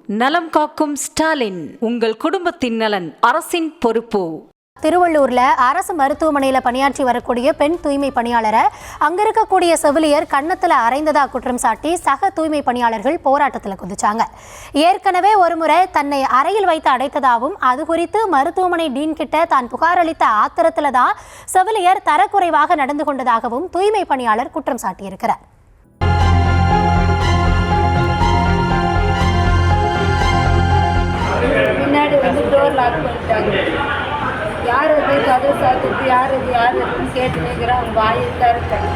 நலம் காக்கும் ஸ்டாலின், உங்கள் குடும்பத்தின் நலன் அரசின் பொறுப்பு. திருவள்ளூர்ல அரசு மருத்துவமனையில பணியாற்றி வரக்கூடிய பெண் தூய்மை பணியாளரை அங்க இருக்கக்கூடிய செவிலியர் கன்னத்துல அறைந்ததா குற்றம் சாட்டி சக தூய்மை பணியாளர்கள் போராட்டத்தில் குதிச்சாங்க. ஏற்கனவே ஒருமுறை தன்னை அறையில் வைத்து அடைத்ததாகவும் அது குறித்து மருத்துவமனை டீன் கிட்ட தான் புகார் அளித்த ஆத்திரத்துல தான் செவிலியர் தரக்குறைவாக நடந்து கொண்டதாகவும் தூய்மை பணியாளர் குற்றம் சாட்டியிருக்கிறார். பின்னாடி டோர் லாக் பண்ணிட்டாங்க. யார் அது கதவு சாத்துட்டு யார் அதுன்னு கேட்டு நிற்கிறேன். அவங்க வாயை தரட்டேன்.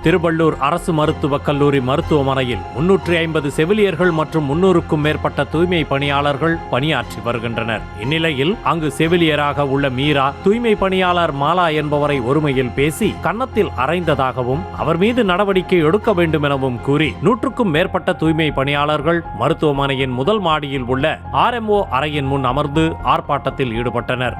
திருவள்ளூர் அரசு மருத்துவக் கல்லூரி மருத்துவமனையில் 350 செவிலியர்கள் மற்றும் 300க்கும் மேற்பட்ட தூய்மை பணியாளர்கள் பணியாற்றி வருகின்றனர். இந்நிலையில் அங்கு செவிலியராக உள்ள மீரா தூய்மை பணியாளர் மாலா என்பவரை ஒருமையில் பேசி கன்னத்தில் அறைந்ததாகவும் அவர் மீது நடவடிக்கை எடுக்க வேண்டும் எனவும் கூறி 100க்கும் மேற்பட்ட தூய்மை பணியாளர்கள் மருத்துவமனையின் முதல் மாடியில் உள்ள RMO அறையின் முன் அமர்ந்து ஆர்ப்பாட்டத்தில் ஈடுபட்டனர்.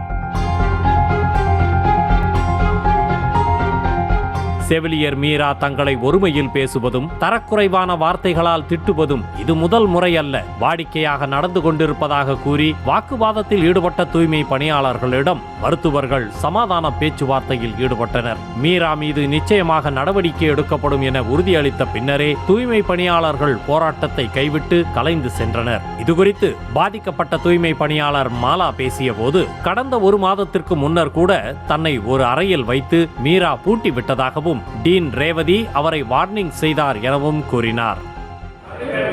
செவிலியர் மீரா தங்களை ஒருமையில் பேசுவதும் தரக்குறைவான வார்த்தைகளால் திட்டுவதும் இது முதல் முறை அல்ல, வாடிக்கையாக நடந்து கொண்டிருப்பதாக கூறி வாக்குவாதத்தில் ஈடுபட்ட தூய்மை பணியாளர்களிடம் மருத்துவர்கள் சமாதான பேச்சுவார்த்தையில் ஈடுபட்டனர். மீரா மீது நிச்சயமாக நடவடிக்கை எடுக்கப்படும் என உறுதியளித்த பின்னரே தூய்மை பணியாளர்கள் போராட்டத்தை கைவிட்டு கலைந்து சென்றனர். இதுகுறித்து பாதிக்கப்பட்ட தூய்மை பணியாளர் மாலா பேசிய போது, கடந்த 1 மாதத்திற்கு முன்னர் கூட தன்னை ஒரு அறையில் வைத்து மீரா பூட்டி விட்டதாகவும் டீன் ரேவதி அவரை வார்னிங் செய்தார் எனவும் கூறினார்.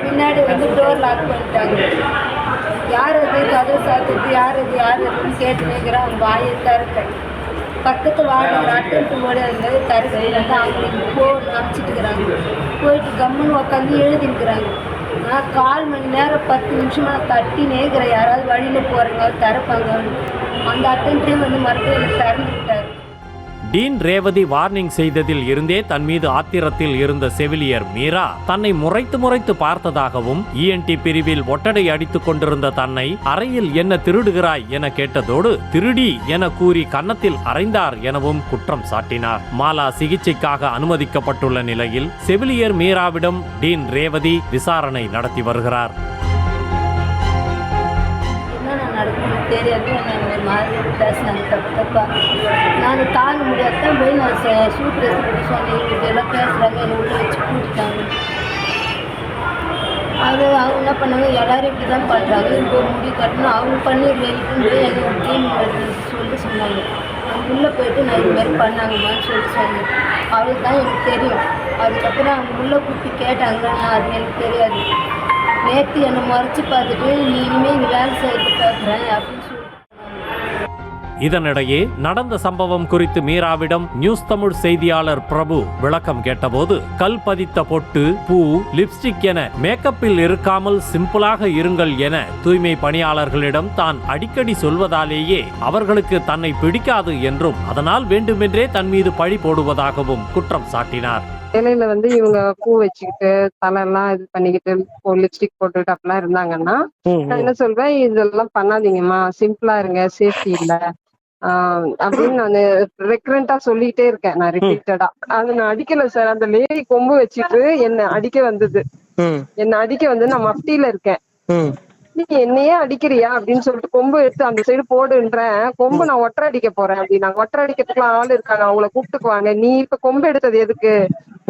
பின்னாடி டோர் லாக் பண்ணிட்டாங்க. யார் அது கதவு சாத்துட்டு யார் அதுன்னு கேட்டு நிற்கிறேன். அவங்க வாயை தரட்டேன். பக்கத்து வார்டு அட்டன்ட்டு ஓடி தரட்டு அவங்களுக்கு போன் அனுப்பிச்சிட்டுக்கிறாங்க. போயிட்டு கம்முன்னு உட்காந்து எழுதிருக்கிறாங்க. நான் 1/4 மணி நேரம் 10 நிமிஷமா தட்டி நேர்கிறேன். யாராவது வழியில் போகிறவங்க திறப்பாங்க. அந்த அட்டன்ட்டே மருத்துவமனை திறந்துக்கிட்டார். டீன் ரேவதி வார்னிங் செய்ததில் இருந்தே தன் மீது ஆத்திரத்தில் இருந்த செவிலியர் மீரா தன்னை முறைத்து பார்த்ததாகவும் ENT பிரிவில் ஒட்டடை அடித்துக் கொண்டிருந்த தன்னை அறையில் என்ன திருடுகிறாய் என கேட்டதோடு திருடி என கூறி கன்னத்தில் அறைந்தார் எனவும் குற்றம் சாட்டினார். மாலா சிகிச்சைக்காக அனுமதிக்கப்பட்டுள்ள நிலையில் செவிலியர் மீராவிடம் டீன் ரேவதி விசாரணை நடத்தி வருகிறார். தெரியாது ஒரு மாதிரி பேசினாங்க தப்பா. நான் தாங்க முடியாதான் போய் நான் சூப்பர்வைசர் சொன்னேன். இப்படியெல்லாம் பேசுகிறாங்க, என்னை உள்ள வச்சு கூட்டிட்டாங்க. அது அவங்க என்ன பண்ணாங்க, எல்லோரும் இப்படி தான் பண்ணுறாங்க, இப்போ முடிவு கட்டணும் அவங்க பண்ணிடுவேன் போய் எனக்கு டீம் சொல்லிட்டு சொன்னாங்க. அவங்க உள்ளே போயிட்டு நான் இதுமாதிரி பண்ணாங்கம்மான்னு சொல்லிட்டு சொன்னேன். அவளுக்கு தான் எனக்கு தெரியும். அதுக்கப்புறம் அவங்க உள்ளே கூப்பிட்டு கேட்டாங்க. நான் அது எனக்கு தெரியாது. நேற்று என்னை மறைச்சு பார்த்துட்டு நீ இனிமேல் வேலை செய்யறது பார்க்குறேன் அப்படின்னு சொல்லி. இதனிடையே நடந்த சம்பவம் குறித்து மீராவிடம் நியூஸ் தமிழ் செய்தியாளர் பிரபு விளக்கம் கேட்டபோது, கல் பதித்த பொட்டு, பூ, லிப்ஸ்டிக் என மேக்கப்பில் இருக்காமல் சிம்பிளாக இருங்கள் என தூய்மை பணியாளர்களிடம் தான் அடிக்கடி சொல்வதாலேயே அவர்களுக்கு தன்னை பிடிக்காது என்றும் அதனால் வேண்டுமென்றே தன் மீது பழி போடுவதாகவும் குற்றம் சாட்டினார். வேலையில இவங்க பூ வச்சுக்கிட்டு தலையெல்லாம் இது பண்ணிக்கிட்டு லிப்ஸ்டிக் போட்டுட்டு அப்படிலாம் இருந்தாங்கன்னா நான் என்ன சொல்வேன், இதெல்லாம் பண்ணாதீங்கம்மா, சிம்பிளா இருங்க, சேஃப்டி இல்ல அப்படின்னு நான் ரெக்கரண்டா சொல்லிட்டே இருக்கேன். நான் ரிப்பீட்டடா அது நான் அடிக்கல சார். அந்த லேடி கொம்பு வச்சுட்டு என்ன அடிக்க வந்தது. நான் மஃப்டியில இருக்கேன். நீ என்னையே அடிக்கிறியா அப்படின்னு சொல்லிட்டு கொம்பு எடுத்து அந்த சைடு போடுன்றேன். கொம்பு நான் ஒற்றை அடிக்க போறேன் அப்படின்னா, ஒற்றை அடிக்கிறதுக்குலாம் ஆள் இருக்காங்க, அவங்கள கூப்பிட்டுக்குவாங்க. நீ இப்ப கொம்பு எடுத்தது எதுக்கு,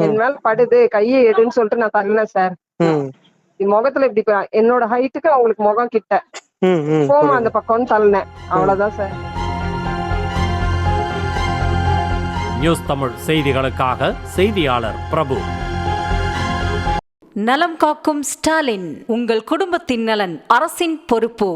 என் மேல படுது, கையை எடுன்னு சொல்லிட்டு நான் தரல சார். முகத்துல இப்படி என்னோட ஹைட்டுக்கு அவங்களுக்கு முகம் கிட்ட போமா அந்த பக்கம்னு தள்ளினேன். அவ்வளவுதான் சார். நியூஸ் தமிழ் செய்திகளுக்காக செய்தியாளர் பிரபு. நலம் காக்கும் ஸ்டாலின், உங்கள் குடும்பத்தின் நலன் அரசின் பொறுப்பு.